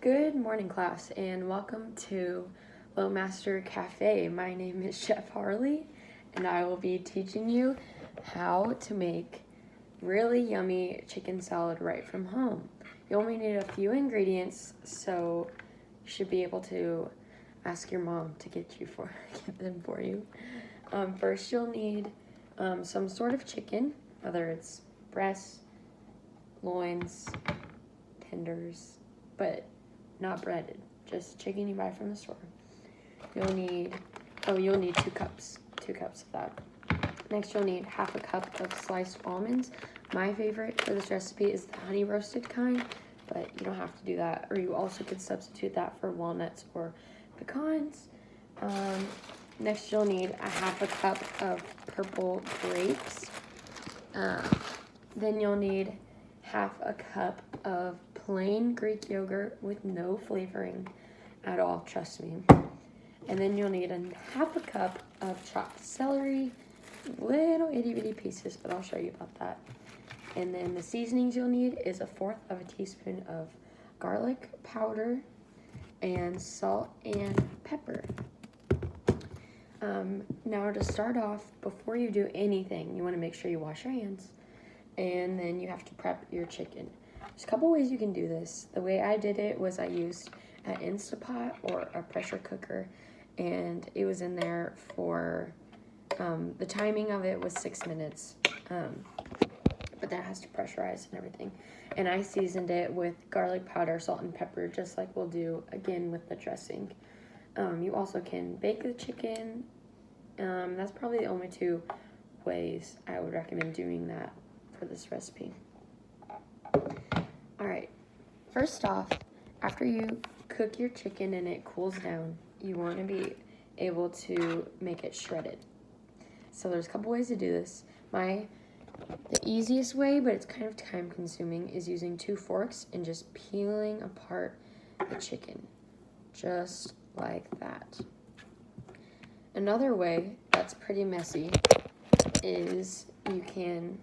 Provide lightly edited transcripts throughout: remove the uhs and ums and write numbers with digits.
Good morning, class, and welcome to Lowmaster Cafe. My name is Chef Harley, and I will be teaching you how to make really yummy chicken salad right from home. You only need a few ingredients, so you should be able to ask your mom to get them for you. First, you'll need some sort of chicken, whether it's breasts, loins, tenders, but not breaded, just chicken you buy from the store. You'll need 2 cups of that. Next, you'll need half a cup of sliced almonds. My favorite for this recipe is the honey roasted kind, but you don't have to do that, or you also could substitute that for walnuts or pecans. Next, you'll need a half a cup of purple grapes. Then you'll need half a cup of plain Greek yogurt with no flavoring at all, trust me. And then you'll need half a cup of chopped celery, little itty bitty pieces, but I'll show you about that. And then the seasonings you'll need is 1/4 of a teaspoon of garlic powder and salt and pepper. Now to start off, before you do anything, you want to make sure you wash your hands, and then you have to prep your chicken. There's a couple ways you can do this. The way I did it was I used an Instapot or a pressure cooker, and it was in there for, the timing of it was 6 minutes, but that has to pressurize and everything. And I seasoned it with garlic powder, salt, and pepper, just like we'll do again with the dressing. You also can bake the chicken. That's probably the only 2 ways I would recommend doing that for this recipe. Alright, first off, after you cook your chicken and it cools down, you want to be able to make it shredded. So there's a couple ways to do this. The easiest way, but it's kind of time consuming, is using 2 forks and just peeling apart the chicken, just like that. Another way that's pretty messy is you can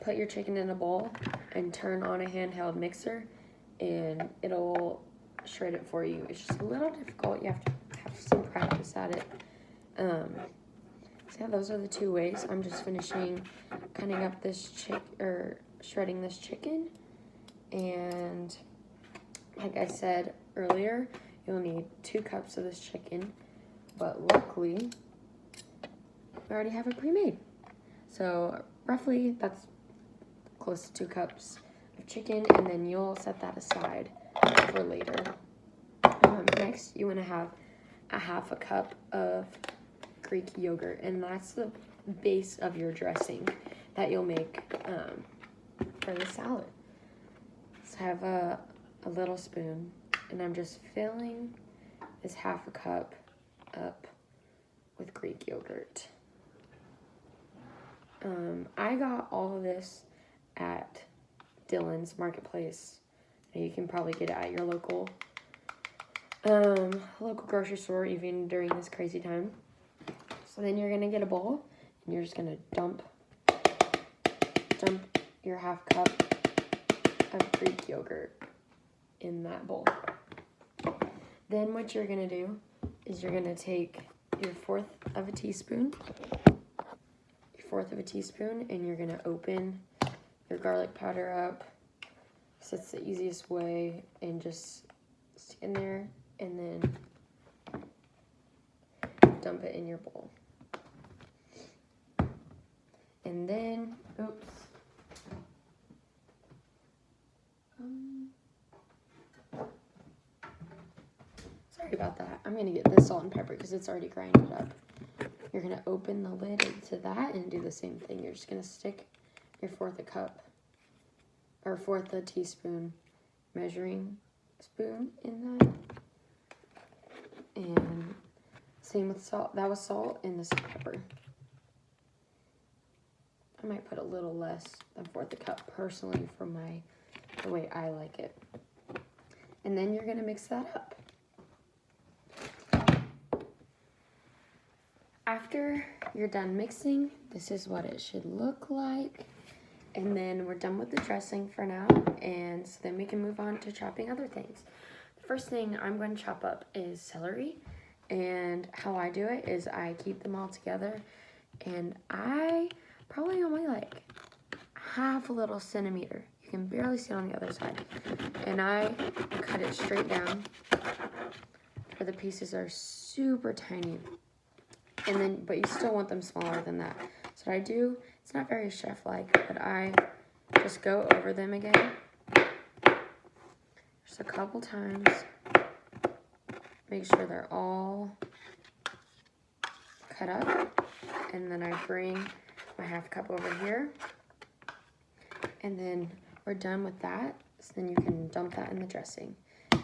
put your chicken in a bowl and turn on a handheld mixer, and it'll shred it for you. It's just a little difficult. You have to have some practice at it. So yeah, those are the 2 ways. I'm just finishing cutting up shredding this chicken, and like I said earlier, you'll need 2 cups of this chicken, but luckily we already have it pre-made. So roughly that's close to 2 cups of chicken, and then you'll set that aside for later. Next, you want to have a half a cup of Greek yogurt, and that's the base of your dressing that you'll make for the salad. So I have a little spoon, and I'm just filling this half a cup up with Greek yogurt. I got all of this at Dillon's Marketplace. You can probably get it at your local grocery store, even during this crazy time. So then you're gonna get a bowl, and you're just gonna dump your half cup of Greek yogurt in that bowl. Then what you're gonna do is you're gonna take your 1/4 of a teaspoon, and you're gonna open your garlic powder up. So it's the easiest way, and just stick in there, and then dump it in your bowl. And then, sorry about that. I'm gonna get the salt and pepper because it's already grinded up. You're gonna open the lid to that and do the same thing. You're just gonna stick your 1/4 cup, or 1/4 teaspoon measuring spoon in that. And same with salt. That was salt, and this is pepper. I might put a little less than 1/4 cup personally for the way I like it. And then you're gonna mix that up. After you're done mixing, this is what it should look like. And then we're done with the dressing for now, and so then we can move on to chopping other things. The first thing I'm going to chop up is celery, and how I do it is I keep them all together, and I probably only like half a little centimeter. You can barely see it on the other side. And I cut it straight down where the pieces are super tiny. And then, but you still want them smaller than that. So what I do, it's not very chef-like, but I just go over them again. Just a couple times. Make sure they're all cut up. And then I bring my half cup over here. And then we're done with that. So then you can dump that in the dressing.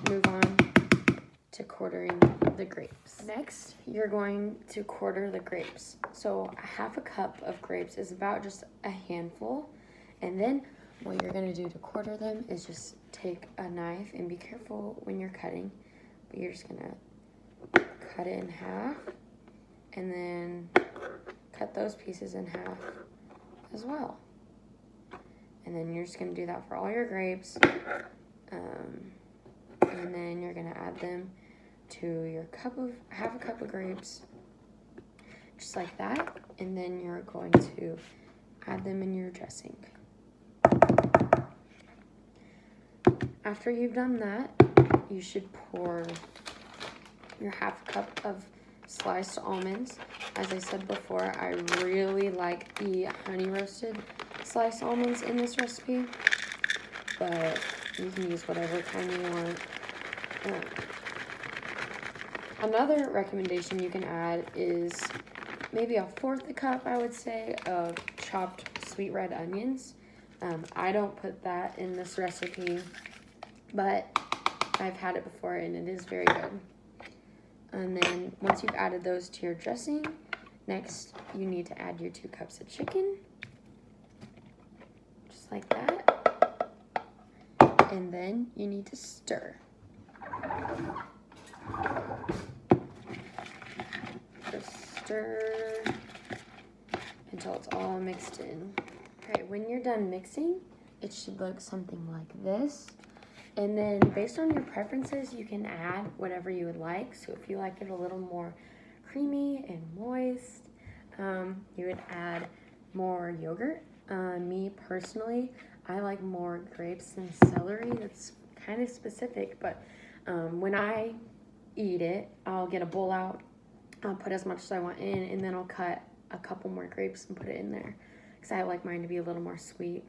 Move on to quartering the grapes. Next, you're going to quarter the grapes. So half a cup of grapes is about just a handful. And then what you're gonna do to quarter them is just take a knife, and be careful when you're cutting, but you're just gonna cut it in half and then cut those pieces in half as well. And then you're just gonna do that for all your grapes. And then you're gonna add them to your half a cup of grapes, just like that. And then you're going to add them in your dressing. After you've done that, you should pour your half cup of sliced almonds. As I said before, I really like the honey roasted sliced almonds in this recipe, but you can use whatever kind you want. Another recommendation you can add is maybe 1/4 cup, I would say, of chopped sweet red onions. I don't put that in this recipe, but I've had it before and it is very good. And then once you've added those to your dressing, next you need to add your 2 cups of chicken, just like that. And then you need to stir. Just stir until it's all mixed in. Okay, when you're done mixing, it should look something like this. And then based on your preferences, you can add whatever you would like. So if you like it a little more creamy and moist, you would add more yogurt. Me personally, I like more grapes than celery. That's kind of specific, but when I eat it, I'll get a bowl out, I'll put as much as I want in, and then I'll cut a couple more grapes and put it in there, because I like mine to be a little more sweet.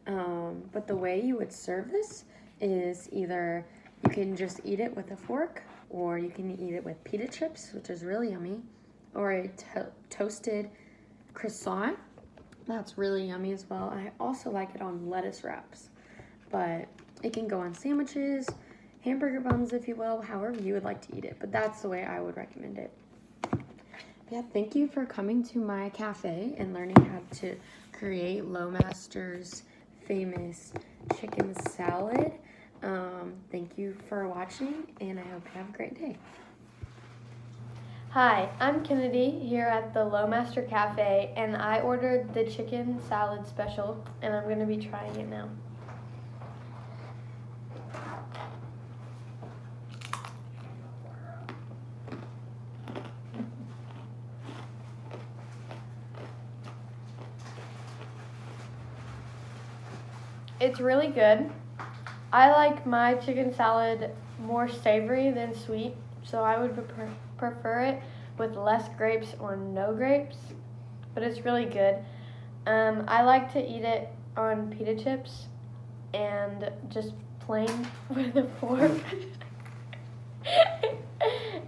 But the way you would serve this is either you can just eat it with a fork, or you can eat it with pita chips, which is really yummy, or a toasted croissant. That's really yummy as well. I also like it on lettuce wraps, but it can go on sandwiches, hamburger buns, if you will, however you would like to eat it. But that's the way I would recommend it. Yeah, thank you for coming to my cafe and learning how to create LoMaster's famous chicken salad. Thank you for watching, and I hope you have a great day. Hi, I'm Kennedy here at the LoMaster Cafe, and I ordered the chicken salad special, and I'm going to be trying it now. It's really good. I like my chicken salad more savory than sweet, so I would prefer it with less grapes or no grapes, but it's really good. I like to eat it on pita chips and just plain with a fork.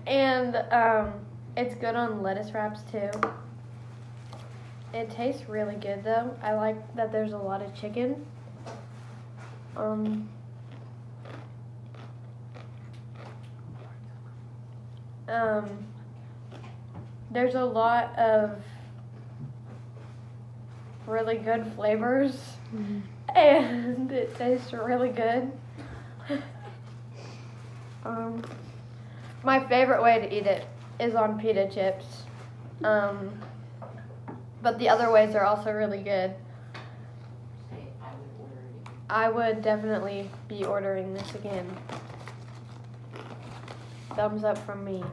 And it's good on lettuce wraps too. It tastes really good though. I like that there's a lot of chicken. There's a lot of really good flavors, and it tastes really good. My favorite way to eat it is on pita chips, but the other ways are also really good. I would definitely be ordering this again. Thumbs up from me.